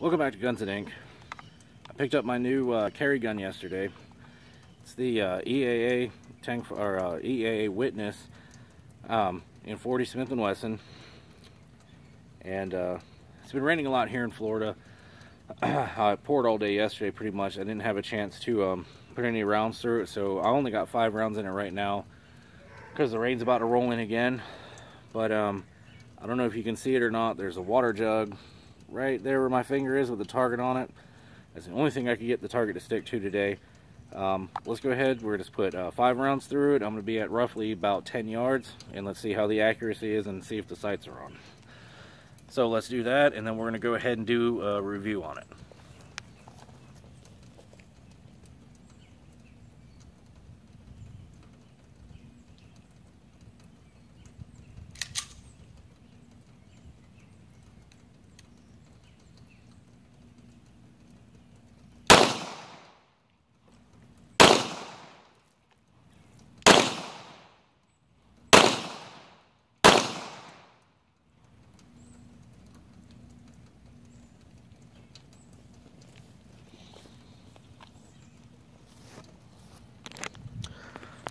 Welcome back to Guns and Ink. I picked up my new carry gun yesterday. It's the EAA EAA Witness in 40 Smith & Wesson, and it's been raining a lot here in Florida. I poured all day yesterday pretty much. I didn't have a chance to put any rounds through it, so I only got 5 rounds in it right now because the rain's about to roll in again. But I don't know if you can see it or not. There's a water jug right there where my finger is with the target on it. That's the only thing I could get the target to stick to today. Let's go ahead. We're just put 5 rounds through it. I'm going to be at roughly about 10 yards, and let's see how the accuracy is and see if the sights are on. So let's do that, and then we're going to go ahead and do a review on it.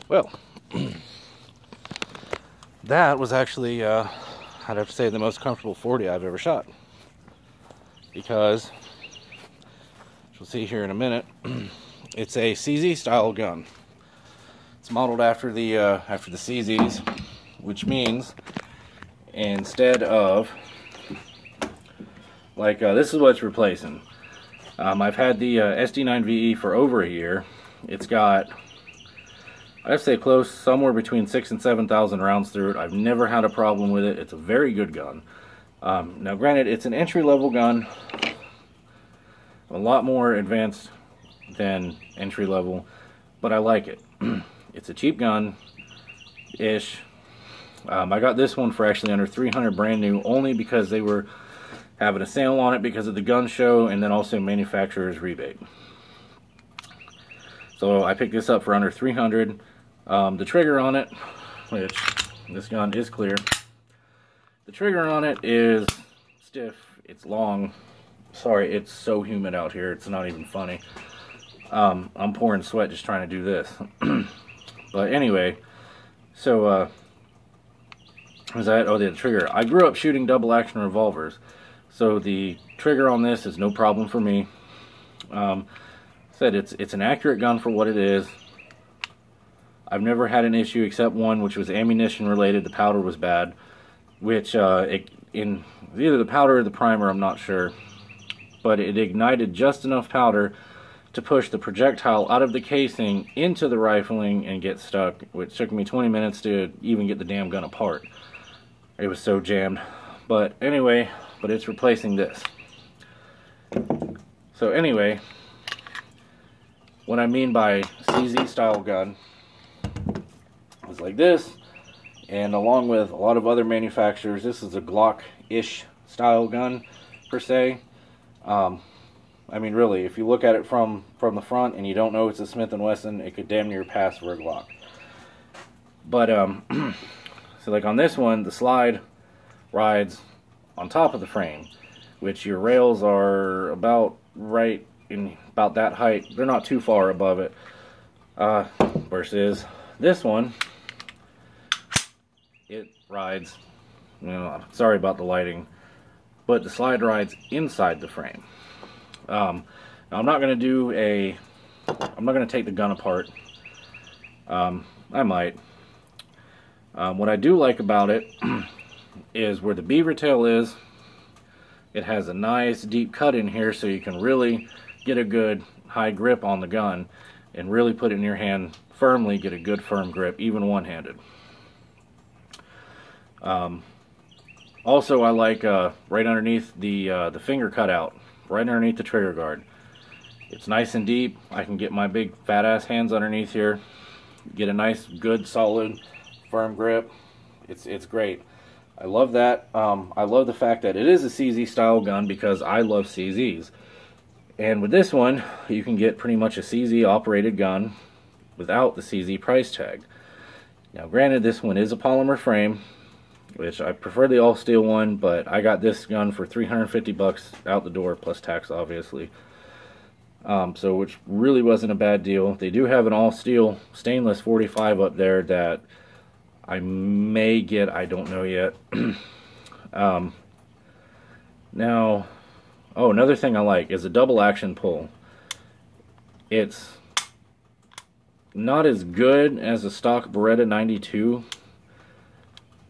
Well, that was actually, I'd have to say, the most comfortable 40 I've ever shot. Because, as you'll see here in a minute, it's a CZ style gun. It's modeled after the CZs, which means instead of, like, this is what it's replacing. I've had the SD9VE for over a year. It's got, I'd say, close somewhere between 6,000 and 7,000 rounds through it. I've never had a problem with it. It's a very good gun. Now granted, it's an entry-level gun, a lot more advanced than entry-level, but I like it. It's a cheap gun-ish. I got this one for actually under $300 brand new, only because they were having a sale on it because of the gun show, and then also manufacturer's rebate. So I picked this up for under $300. The trigger on it, which this gun is clear, the trigger on it is stiff, it's long. Sorry, it's so humid out here, it's not even funny. I'm pouring sweat just trying to do this. But anyway, so was that? Oh, the trigger. I grew up shooting double action revolvers, so the trigger on this is no problem for me. Said it's an accurate gun for what it is. I've never had an issue except one, which was ammunition related. The powder was bad, which in either the powder or the primer, I'm not sure, but it ignited just enough powder to push the projectile out of the casing into the rifling and get stuck, which took me 20 minutes to even get the damn gun apart. It was so jammed. But anyway, but it's replacing this. So anyway, what I mean by CZ style gun is like this, and along with a lot of other manufacturers, this is a Glock-ish style gun per se. I mean, really, if you look at it from the front and you don't know it's a Smith & Wesson, it could damn near pass for a Glock. But so like on this one, the slide rides on top of the frame, which your rails are about right in about that height. They're not too far above it. Versus this one, it rides, you know, sorry about the lighting, but the slide rides inside the frame. Now I'm not going to take the gun apart. I might. What I do like about it is where the beaver tail is, it has a nice deep cut in here, so you can really get a good high grip on the gun and really put it in your hand firmly, get a good firm grip, even one-handed. Also, I like right underneath the finger cutout, right underneath the trigger guard. It's nice and deep. I can get my big fat ass hands underneath here, get a nice, good, solid, firm grip. It's great. I love that. I love the fact that it is a CZ style gun because I love CZs. And with this one, you can get pretty much a CZ operated gun without the CZ price tag. Now granted, this one is a polymer frame, which I prefer the all steel one, but I got this gun for 350 bucks out the door, plus tax, obviously. So which really wasn't a bad deal. They do have an all steel stainless 45 up there that I may get, I don't know yet. Now, oh, another thing I like is a double action pull. It's not as good as a stock Beretta 92.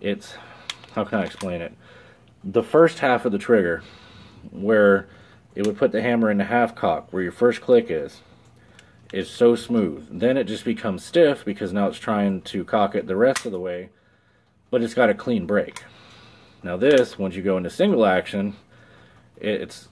It's, how can I explain it? The first half of the trigger, where it would put the hammer into half cock, where your first click is so smooth. Then it just becomes stiff because now it's trying to cock it the rest of the way, but it's got a clean break. Now this, once you go into single action, it's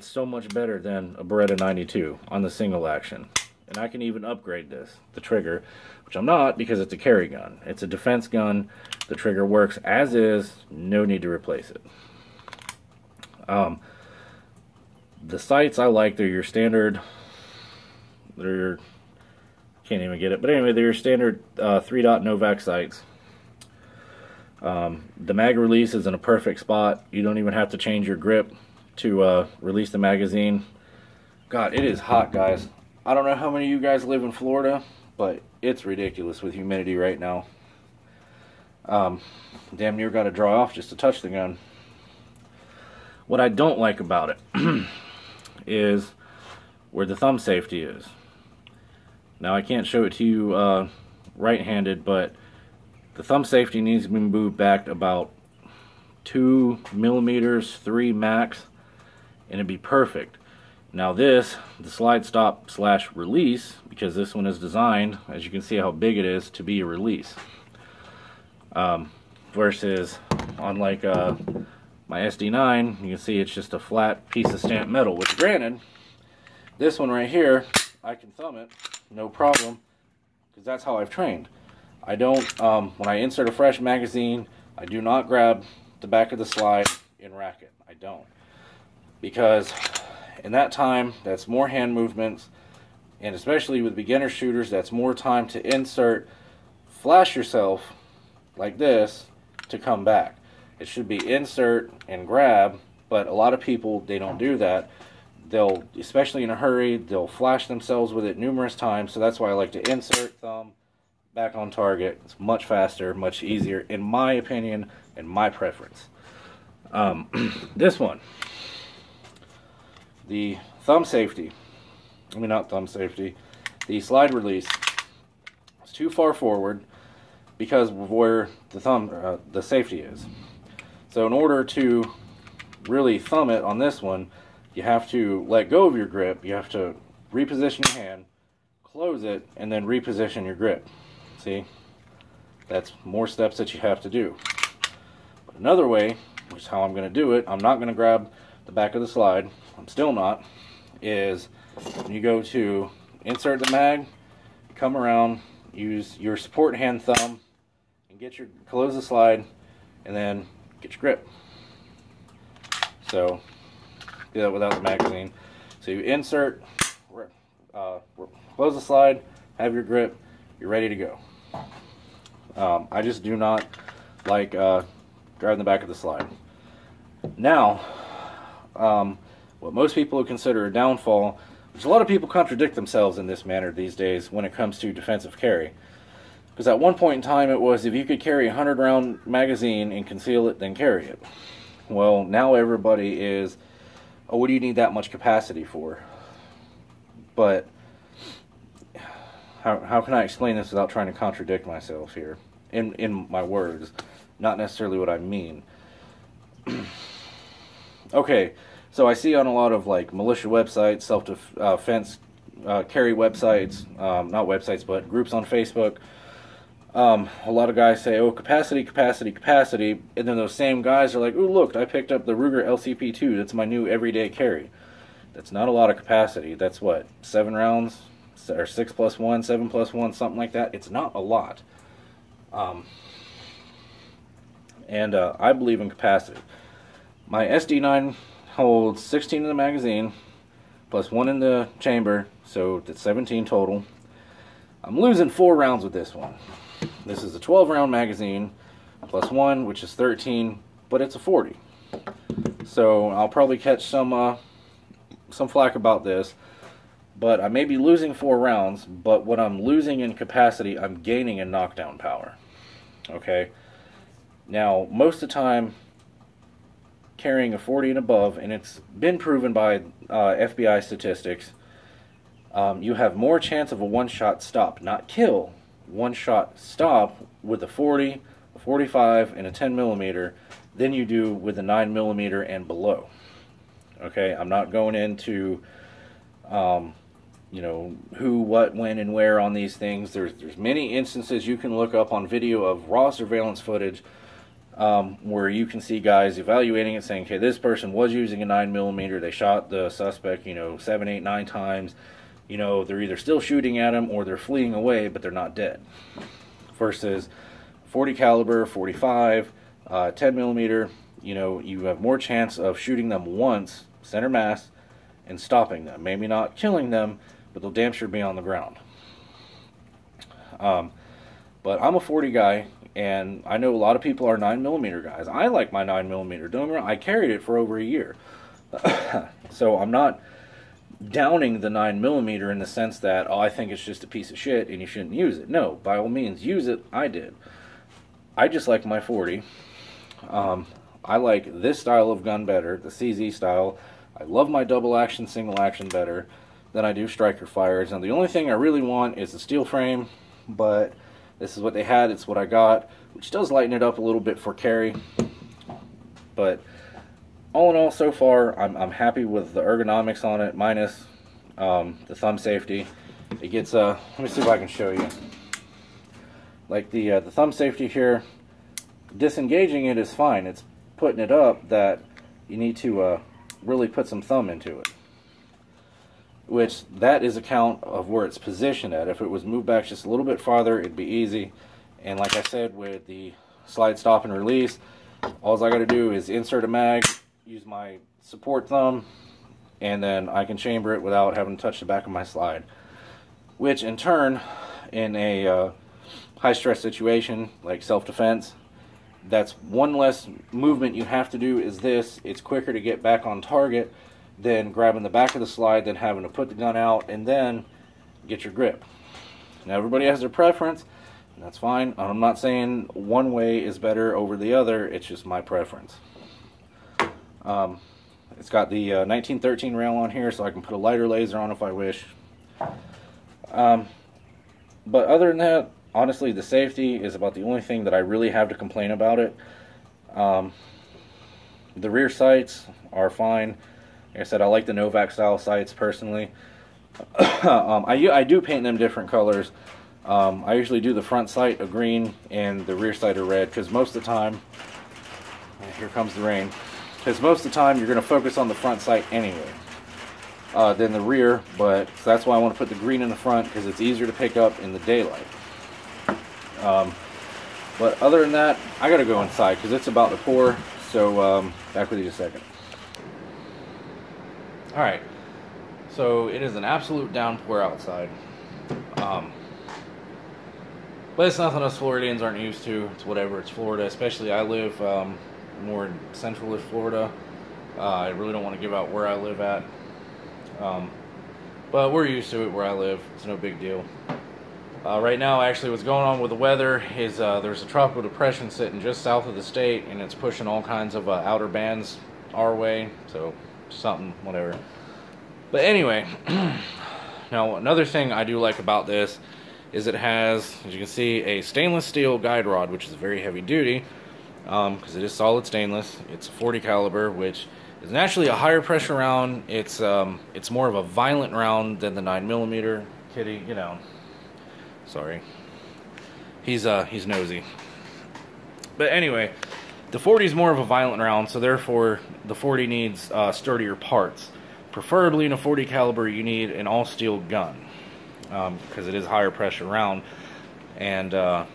so much better than a Beretta 92 on the single action. And I can even upgrade this, the trigger, which I'm not because it's a carry gun. It's a defense gun. The trigger works as is, no need to replace it. The sights I like, they're your standard, they're your, can't even get it, but anyway, they're your standard 3-dot Novak sights. The mag release is in a perfect spot. You don't even have to change your grip to release the magazine. God, it is hot, guys. I don't know how many of you guys live in Florida, but it's ridiculous with humidity right now. Damn near got to dry off just to touch the gun. What I don't like about it is where the thumb safety is. Now I can't show it to you right-handed, but the thumb safety needs to be moved back about 2 millimeters, 3 max, and it'd be perfect. Now this, the slide stop / release, because this one is designed, as you can see how big it is, to be a release. Versus on like my SD9, you can see it's just a flat piece of stamped metal, which granted, this one right here, I can thumb it, no problem, because that's how I've trained. I don't, when I insert a fresh magazine, I do not grab the back of the slide and rack it. I don't. Because in that time, that's more hand movements, and especially with beginner shooters, that's more time to insert, flash yourself like this to come back. It should be insert and grab, but a lot of people, they don't do that. They'll, especially in a hurry, they'll flash themselves with it numerous times, so that's why I like to insert, thumb, back on target. It's much faster, much easier, in my opinion, and my preference. This one, the thumb safety, I mean not thumb safety, the slide release is too far forward because of where the thumb, the safety is. So in order to really thumb it on this one, you have to let go of your grip, you have to reposition your hand, close it, and then reposition your grip. See? That's more steps that you have to do. But another way, which is how I'm going to do it, I'm not going to grab the back of the slide, I'm still not, is when you go to insert the mag, come around, use your support hand thumb, and get your, close the slide, and then get your grip. So, do that without the magazine. So you insert, close the slide, have your grip, you're ready to go. I just do not like grabbing the back of the slide. Now, what most people would consider a downfall, which a lot of people contradict themselves in this manner these days when it comes to defensive carry. Because at one point in time it was, if you could carry a 100-round magazine and conceal it, then carry it. Well, now everybody is, oh, what do you need that much capacity for? But how can I explain this without trying to contradict myself here in my words, not necessarily what I mean? Okay, so I see on a lot of like militia websites, self-defense carry websites, not websites, but groups on Facebook, a lot of guys say, oh, capacity, capacity, capacity, and then those same guys are like, oh, look, I picked up the Ruger LCP2, that's my new everyday carry. That's not a lot of capacity. That's what, 7 rounds? Or 6 plus 1, 7 plus 1, something like that. It's not a lot. I believe in capacity. My SD9 holds 16 in the magazine, plus 1 in the chamber, so that's 17 total. I'm losing 4 rounds with this one. This is a 12-round magazine plus 1, which is 13, but it's a 40. So I'll probably catch some flack about this, but I may be losing 4 rounds, but what I'm losing in capacity, I'm gaining in knockdown power. Okay? Now, most of the time, carrying a 40 and above, and it's been proven by FBI statistics, you have more chance of a one-shot stop, not kill, one-shot stop with a 40, a 45, and a 10 millimeter than you do with a 9 millimeter and below. Okay, I'm not going into you know, who, what, when, and where on these things. There's many instances you can look up on video of raw surveillance footage where you can see guys evaluating it, saying, okay, this person was using a 9 millimeter. They shot the suspect, you know, 7, 8, 9 times. You know, they're either still shooting at him or they're fleeing away, but they're not dead. Versus 40 caliber, 45, 10 millimeter, you know, you have more chance of shooting them once, center mass, and stopping them. Maybe not killing them, but they'll damn sure be on the ground. But I'm a 40 guy, and I know a lot of people are 9 millimeter guys. I like my 9 millimeter. Don't get me wrong, I carried it for over a year. So I'm not downing the 9 millimeter in the sense that, oh, I think it's just a piece of shit and you shouldn't use it. No, by all means, use it. I did. I just like my 40. I like this style of gun better, the CZ style. I love my double action, single action better than I do striker fires. Now, the only thing I really want is the steel frame, but this is what they had. It's what I got, which does lighten it up a little bit for carry. But all in all, so far, I'm happy with the ergonomics on it, minus the thumb safety. It gets, let me see if I can show you. Like the thumb safety here, disengaging it is fine. It's putting it up that you need to really put some thumb into it. Which, that is a count of where it's positioned at. If it was moved back just a little bit farther, it'd be easy. And like I said, with the slide, stop, and release, all I got to do is insert a mag, use my support thumb, and then I can chamber it without having to touch the back of my slide. Which in turn, in a high stress situation like self-defense, that's one less movement you have to do. Is this, it's quicker to get back on target than grabbing the back of the slide, than having to put the gun out and then get your grip. Now, everybody has their preference, and that's fine. I'm not saying one way is better over the other, it's just my preference. It's got the 1913 rail on here, so I can put a lighter laser on if I wish. But other than that, honestly, the safety is about the only thing that I really have to complain about it. The rear sights are fine. Like I said, I like the Novak style sights personally. I do paint them different colors. I usually do the front sight a green and the rear sight a red, because most of the time, here comes the rain, because most of the time you're going to focus on the front sight anyway than the rear, but so that's why I want to put the green in the front, because it's easier to pick up in the daylight. But other than that, I gotta go inside because it's about to pour, so back with you in a second. Alright, so it is an absolute downpour outside, but it's nothing us Floridians aren't used to. It's whatever, it's Florida. Especially I live more in central Florida. I really don't want to give out where I live at, but we're used to it where I live. It's no big deal. Right now, actually, what's going on with the weather is there's a tropical depression sitting just south of the state, and it's pushing all kinds of outer bands our way, so something, whatever. But anyway, now another thing I do like about this is it has, as you can see, a stainless steel guide rod, which is very heavy duty, because it is solid stainless. It's a 40 caliber, which is naturally a higher pressure round. It's more of a violent round than the 9mm. Kitty, you know. Sorry, he's nosy. But anyway, the 40 is more of a violent round, so therefore the 40 needs sturdier parts. Preferably in a 40 caliber, you need an all steel gun because it is a higher pressure round. And but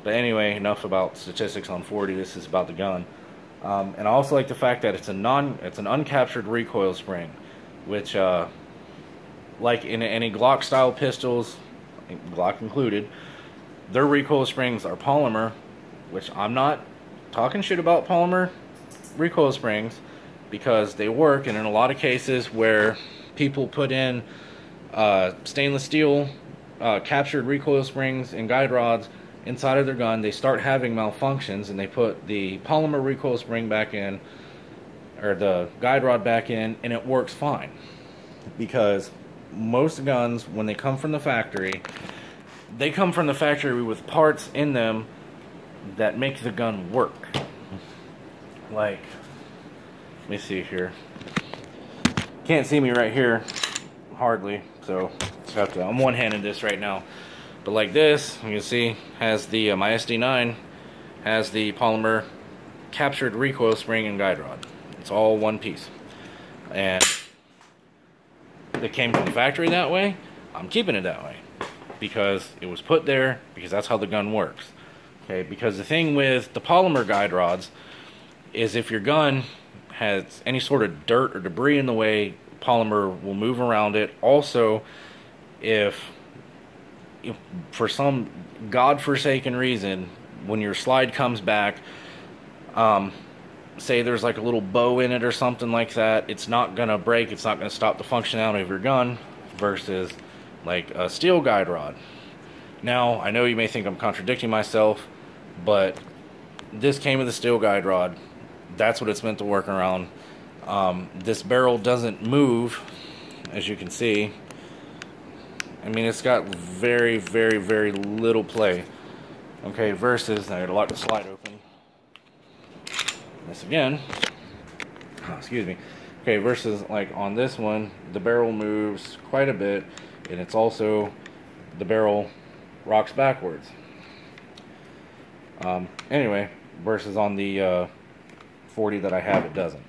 anyway, enough about statistics on 40. This is about the gun. And I also like the fact that it's an uncaptured recoil spring, which like in any Glock style pistols, Glock included, their recoil springs are polymer, which I'm not talking shit about polymer recoil springs, because they work, and in a lot of cases where people put in stainless steel captured recoil springs and guide rods inside of their gun, they start having malfunctions, and they put the polymer recoil spring back in, or the guide rod back in, and it works fine. Because most guns, when they come from the factory, they come from the factory with parts in them that make the gun work. Like, let me see here. Can't see me right here, hardly, so I'm one-handed this right now. But like this, you can see, has the my SD9 has the polymer captured recoil spring and guide rod. It's all one piece, and it came from the factory that way. I'm keeping it that way because it was put there, because that's how the gun works. Okay, because the thing with the polymer guide rods is, if your gun has any sort of dirt or debris in the way, polymer will move around it. Also, if for some godforsaken reason, when your slide comes back, say there's like a little bow in it or something like that, it's not gonna break, it's not gonna stop the functionality of your gun, versus like a steel guide rod. Now, I know you may think I'm contradicting myself, but this came with a steel guide rod. That's what it's meant to work around. This barrel doesn't move, as you can see. I mean, it's got very, very, very little play. Okay, versus, I gotta lock the slide open. This again. Oh, excuse me. Okay, versus like on this one, the barrel moves quite a bit, and it's also, the barrel rocks backwards. Anyway, versus on the 40 that I have, it doesn't.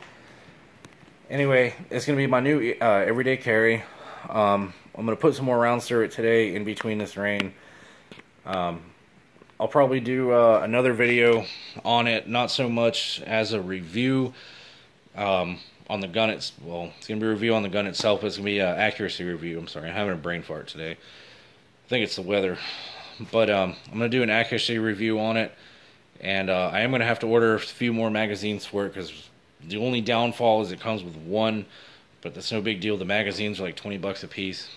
Anyway, it's going to be my new everyday carry. I'm going to put some more rounds through it today in between this rain. I'll probably do another video on it, not so much as a review on the gun. It's going to be a review on the gun itself, but it's going to be an accuracy review. I'm sorry, I'm having a brain fart today. I think it's the weather. But I'm going to do an accuracy review on it, and I am going to have to order a few more magazines for it, because the only downfall is it comes with one, but that's no big deal. The magazines are like 20 bucks a piece.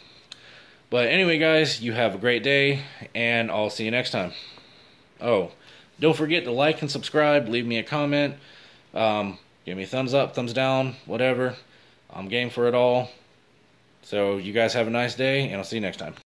But anyway, guys, you have a great day, and I'll see you next time. Oh, don't forget to like and subscribe, leave me a comment, give me a thumbs up, thumbs down, whatever. I'm game for it all. So you guys have a nice day, and I'll see you next time.